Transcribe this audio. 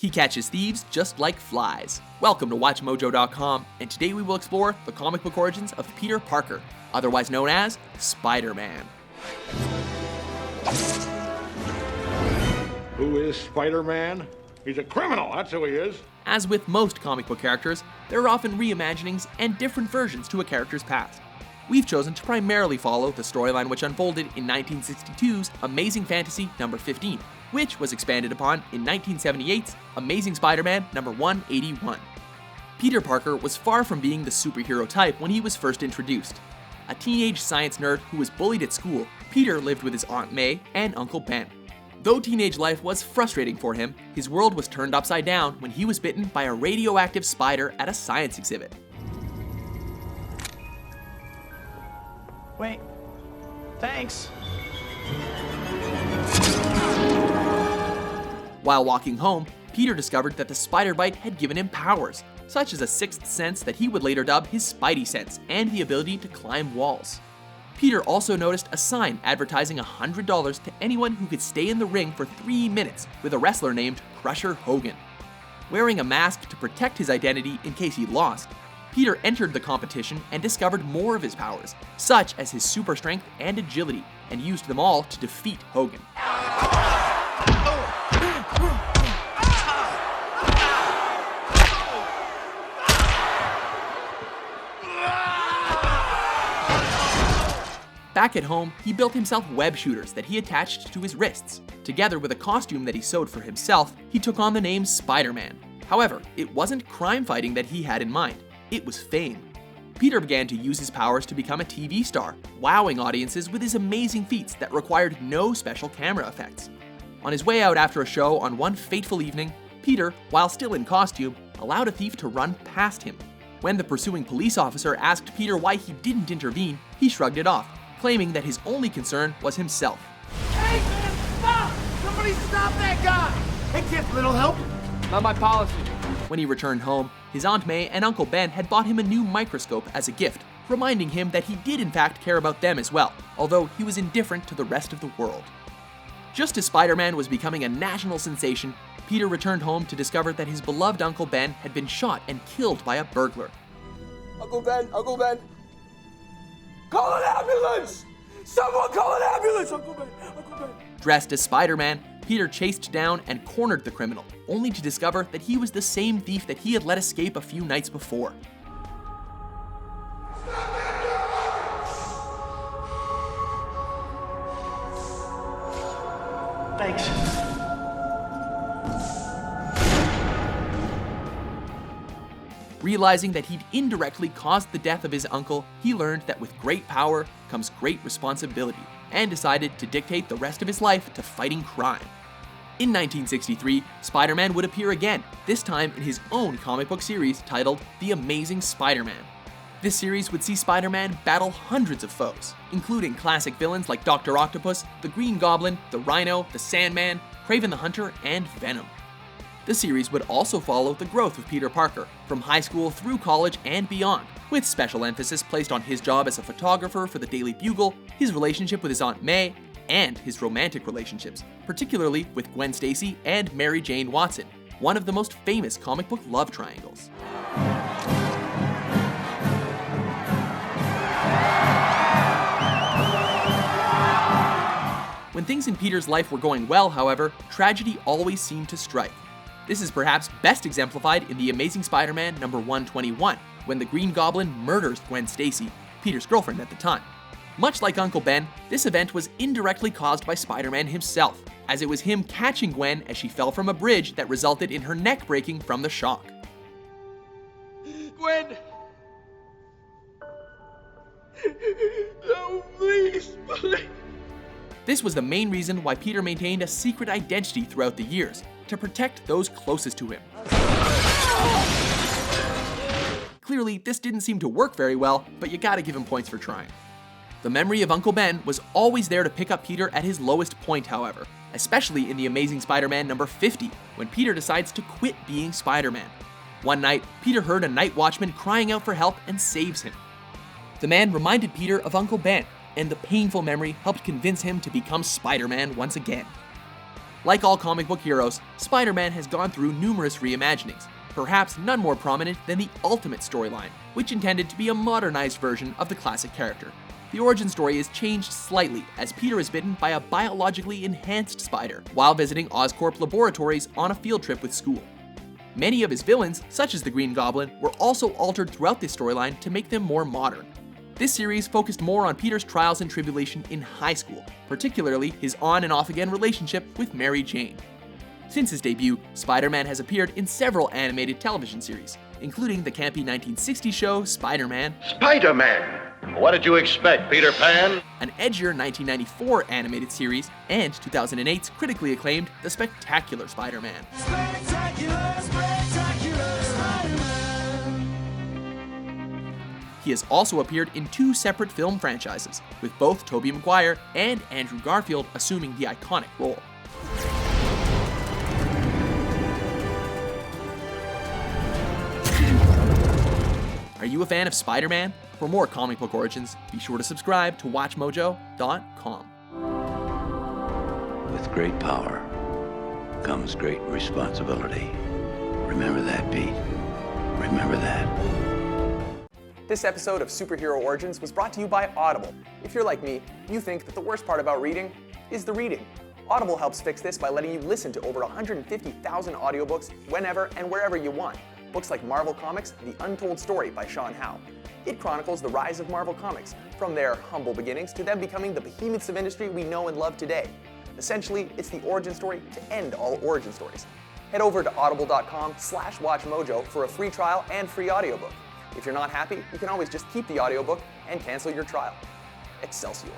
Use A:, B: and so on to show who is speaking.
A: He catches thieves just like flies. Welcome to WatchMojo.com, and today we will explore the comic book origins of Peter Parker, otherwise known as Spider-Man.
B: Who is Spider-Man? He's a criminal, that's who he is.
A: As with most comic book characters, there are often reimaginings and different versions to a character's past. We've chosen to primarily follow the storyline which unfolded in 1962's Amazing Fantasy number 15, which was expanded upon in 1978's Amazing Spider-Man number 181. Peter Parker was far from being the superhero type when he was first introduced. A teenage science nerd who was bullied at school, Peter lived with his Aunt May and Uncle Ben. Though teenage life was frustrating for him, his world was turned upside down when he was bitten by a radioactive spider at a science exhibit.
C: Wait, thanks.
A: While walking home, Peter discovered that the spider bite had given him powers, such as a sixth sense that he would later dub his Spidey sense and the ability to climb walls. Peter also noticed a sign advertising $100 to anyone who could stay in the ring for 3 minutes with a wrestler named Crusher Hogan. Wearing a mask to protect his identity in case he lost, Peter entered the competition and discovered more of his powers, such as his super strength and agility, and used them all to defeat Hogan. Back at home, he built himself web shooters that he attached to his wrists. Together with a costume that he sewed for himself, he took on the name Spider-Man. However, it wasn't crime fighting that he had in mind, it was fame. Peter began to use his powers to become a TV star, wowing audiences with his amazing feats that required no special camera effects. On his way out after a show on one fateful evening, Peter, while still in costume, allowed a thief to run past him. When the pursuing police officer asked Peter why he didn't intervene, he shrugged it off, claiming that his only concern was himself.
D: Hey, man, stop! Somebody stop that guy! Hey, kid, little help? Not my policy.
A: When he returned home, his Aunt May and Uncle Ben had bought him a new microscope as a gift, reminding him that he did in fact care about them as well, although he was indifferent to the rest of the world. Just as Spider-Man was becoming a national sensation, Peter returned home to discover that his beloved Uncle Ben had been shot and killed by a burglar.
D: Uncle Ben! Call an ambulance! Someone call an ambulance! Uncle Ben!
A: Dressed as Spider-Man, Peter chased down and cornered the criminal, only to discover that he was the same thief that he had let escape a few nights before.
C: Thanks.
A: Realizing that he'd indirectly caused the death of his uncle, he learned that with great power comes great responsibility, and decided to dedicate the rest of his life to fighting crime. In 1963, Spider-Man would appear again, this time in his own comic book series titled The Amazing Spider-Man. This series would see Spider-Man battle hundreds of foes, including classic villains like Dr. Octopus, the Green Goblin, the Rhino, the Sandman, Kraven the Hunter, and Venom. The series would also follow the growth of Peter Parker, from high school through college and beyond, with special emphasis placed on his job as a photographer for the Daily Bugle, his relationship with his Aunt May, and his romantic relationships, particularly with Gwen Stacy and Mary Jane Watson, one of the most famous comic book love triangles. When things in Peter's life were going well, however, tragedy always seemed to strike. This is perhaps best exemplified in The Amazing Spider-Man number 121, when the Green Goblin murders Gwen Stacy, Peter's girlfriend at the time. Much like Uncle Ben, this event was indirectly caused by Spider-Man himself, as it was him catching Gwen as she fell from a bridge that resulted in her neck breaking from the shock.
D: Gwen! No, please!
A: This was the main reason why Peter maintained a secret identity throughout the years, to protect those closest to him. Clearly, this didn't seem to work very well, but you gotta give him points for trying. The memory of Uncle Ben was always there to pick up Peter at his lowest point, however, especially in The Amazing Spider-Man number 50, when Peter decides to quit being Spider-Man. One night, Peter heard a night watchman crying out for help and saves him. The man reminded Peter of Uncle Ben, and the painful memory helped convince him to become Spider-Man once again. Like all comic book heroes, Spider-Man has gone through numerous reimaginings, perhaps none more prominent than the Ultimate storyline, which intended to be a modernized version of the classic character. The origin story is changed slightly as Peter is bitten by a biologically enhanced spider while visiting Oscorp laboratories on a field trip with school. Many of his villains, such as the Green Goblin, were also altered throughout this storyline to make them more modern. This series focused more on Peter's trials and tribulation in high school, particularly his on and off again relationship with Mary Jane. Since his debut, Spider-Man has appeared in several animated television series, including the campy 1960s show Spider-Man,
B: Spider-Man! What did you expect, Peter Pan?
A: an edgier 1994 animated series, and 2008's critically acclaimed The Spectacular Spider-Man. He has also appeared in 2 separate film franchises, with both Tobey Maguire and Andrew Garfield assuming the iconic role. Are you a fan of Spider-Man? For more comic book origins, be sure to subscribe to WatchMojo.com.
E: With great power comes great responsibility. Remember that, Pete. Remember that.
F: This episode of Superhero Origins was brought to you by Audible. If you're like me, you think that the worst part about reading is the reading. Audible helps fix this by letting you listen to over 150,000 audiobooks whenever and wherever you want. Books like Marvel Comics, The Untold Story by Sean Howe. It chronicles the rise of Marvel Comics, from their humble beginnings to them becoming the behemoths of industry we know and love today. Essentially, it's the origin story to end all origin stories. Head over to audible.com/watchmojo for a free trial and free audiobook. If you're not happy, you can always just keep the audiobook and cancel your trial. Excelsior.